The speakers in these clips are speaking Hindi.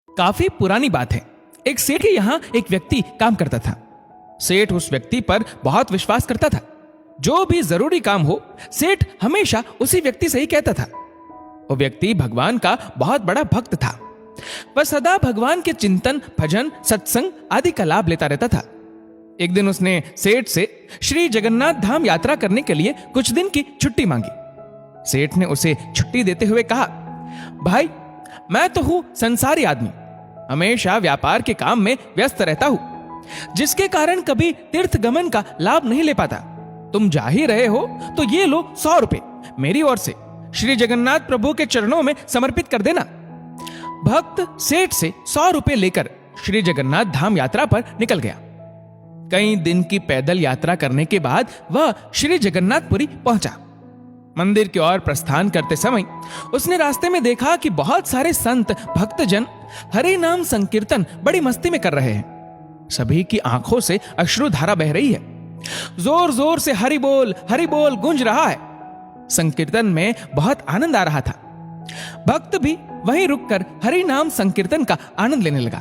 काफी पुरानी बात है। एक सेठ के यहाँ एक व्यक्ति काम करता था। सेठ उस व्यक्ति पर बहुत विश्वास करता था। जो भी जरूरी काम हो, सेठ हमेशा उसी व्यक्ति से ही कहता था। वो व्यक्ति भगवान का बहुत बड़ा भक्त था। वह सदा भगवान के चिंतन, भजन, सत्संग आदि का लाभ लेता रहता था। एक दिन उसने सेठ से श्री जगन्नाथ धाम यात्रा करने के लिए कुछ दिन की छुट्टी मांगी। सेठ ने उसे छुट्टी देते हुए कहा, भाई, मैं तो हूं संसारी आदमी, हमेशा व्यापार के काम में व्यस्त रहता हूं, जिसके कारण कभी तीर्थ गमन का लाभ नहीं ले पाता। तुम जा ही रहे हो तो ये लो 100 रुपए मेरी ओर से श्री जगन्नाथ प्रभु के चरणों में समर्पित कर देना। भक्त सेठ से 100 रुपए लेकर श्री जगन्नाथ धाम यात्रा पर निकल गया। कई दिन की पैदल यात्रा करने के बाद वह श्री जगन्नाथपुरी पहुंचा। मंदिर की ओर प्रस्थान करते समय उसने रास्ते में देखा कि बहुत सारे संत भक्तजन हरे नाम संकीर्तन बड़ी मस्ती में कर रहे हैं। सभी की आंखों से अश्रुधारा बह रही है। जोर जोर से हरि बोल गूंज रहा है। संकीर्तन में बहुत आनंद आ रहा था। भक्त भी वहीं रुककर हरि नाम संकीर्तन का आनंद लेने लगा।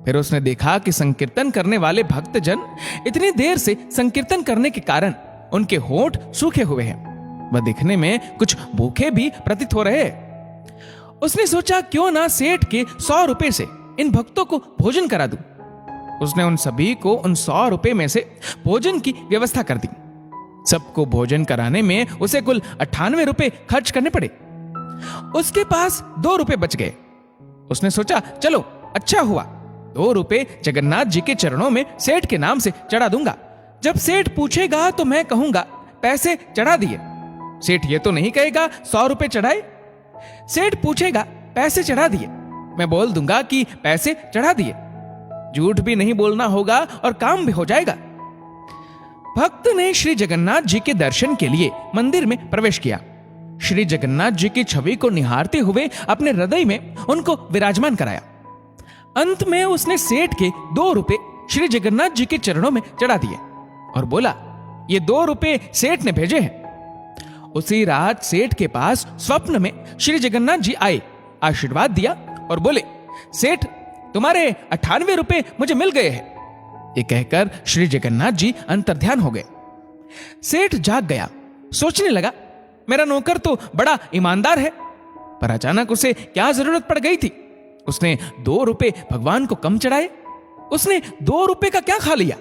फिर उसने देखा कि संकीर्तन करने वाले भक्तजन इतनी देर से संकीर्तन करने के कारण उनके होंठ सूखे हुए हैं। वह दिखने में कुछ भूखे भी प्रतीत हो रहे हैं। उसने सोचा, क्यों ना सेठ के 100 रुपए से इन भक्तों को भोजन करा दूं। उसने उन सभी को उन 100 रुपए में से भोजन की व्यवस्था कर दी। सबको भोजन कराने में उसे कुल 98 रुपए खर्च करने पड़े। उसके पास 2 रुपए बच गए। उसने सोचा, चलो अच्छा हुआ, 2 रुपए जगन्नाथ जी के चरणों में सेठ के नाम से चढ़ा दूंगा। जब सेठ पूछेगा तो मैं कहूंगा पैसे चढ़ा दिए। सेठ ये तो नहीं कहेगा 100 रुपए चढ़ाए। सेठ पूछेगा पैसे चढ़ा दिए, मैं बोल दूंगा कि पैसे चढ़ा दिए। झूठ भी नहीं बोलना होगा और काम भी हो जाएगा। भक्त ने श्री जगन्नाथ जी के दर्शन के लिए मंदिर में प्रवेश किया। श्री जगन्नाथ जी की छवि को निहारते हुए अपने हृदय में उनको विराजमान कराया। अंत में उसने सेठ के 2 रुपए श्री जगन्नाथ जी के चरणों में चढ़ा दिए और बोला, ये 2 रुपए सेठ ने भेजे हैं। उसी रात सेठ के पास स्वप्न में श्री जगन्नाथ जी आए, आशीर्वाद दिया और बोले, सेठ, तुम्हारे 98 रुपए मुझे मिल गए हैं। ये कहकर श्री जगन्नाथ जी अंतर्ध्यान हो गए। सेठ जाग गया। सोचने लगा, मेरा नौकर तो बड़ा ईमानदार है, पर अचानक उसे क्या जरूरत पड़ गई थी। उसने 2 रुपए भगवान को कम चढ़ाए। उसने 2 रुपए का क्या खा लिया।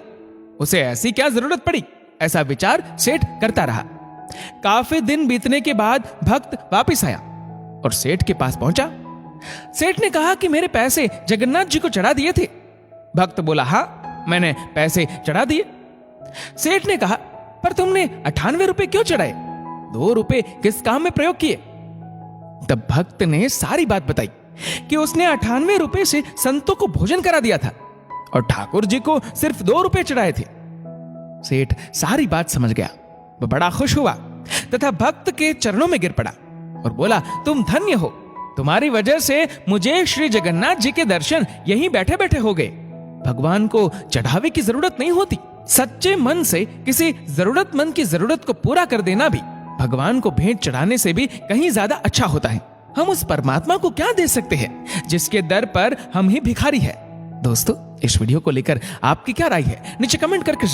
उसे ऐसी क्या जरूरत पड़ी। ऐसा विचार सेठ करता रहा। काफी दिन बीतने के बाद भक्त वापस आया और सेठ के पास पहुंचा। सेठ ने कहा कि मेरे पैसे जगन्नाथ जी को चढ़ा दिए थे। भक्त बोला, हाँ, मैंने पैसे चढ़ा दिए। सेठ ने कहा, पर तुमने 98 रुपए क्यों चढ़ाए? 2 रुपए किस काम में प्रयोग किए? तब भक्त ने सारी बात बताई कि उसने 98 रुपए से संतों को भोजन करा दिया था और ठाकुर जी को सिर्फ 2 रुपए चढ़ाए थे। सेठ सारी बात समझ गया। वह बड़ा खुश हुआ तथा भक्त के चरणों में गिर पड़ा और बोला, तुम धन्य हो, तुम्हारी वजह से मुझे श्री जगन्नाथ जी के दर्शन यहीं बैठे बैठे हो गए। भगवान को चढ़ावे की जरूरत नहीं होती। सच्चे मन से किसी जरूरतमंद की जरूरत को पूरा कर देना भी भगवान को भेंट चढ़ाने से भी कहीं ज्यादा अच्छा होता है। हम उस परमात्मा को क्या दे सकते हैं जिसके दर पर हम ही भिखारी है। दोस्तों, इस वीडियो को लेकर आपकी क्या राय है, नीचे कमेंट करके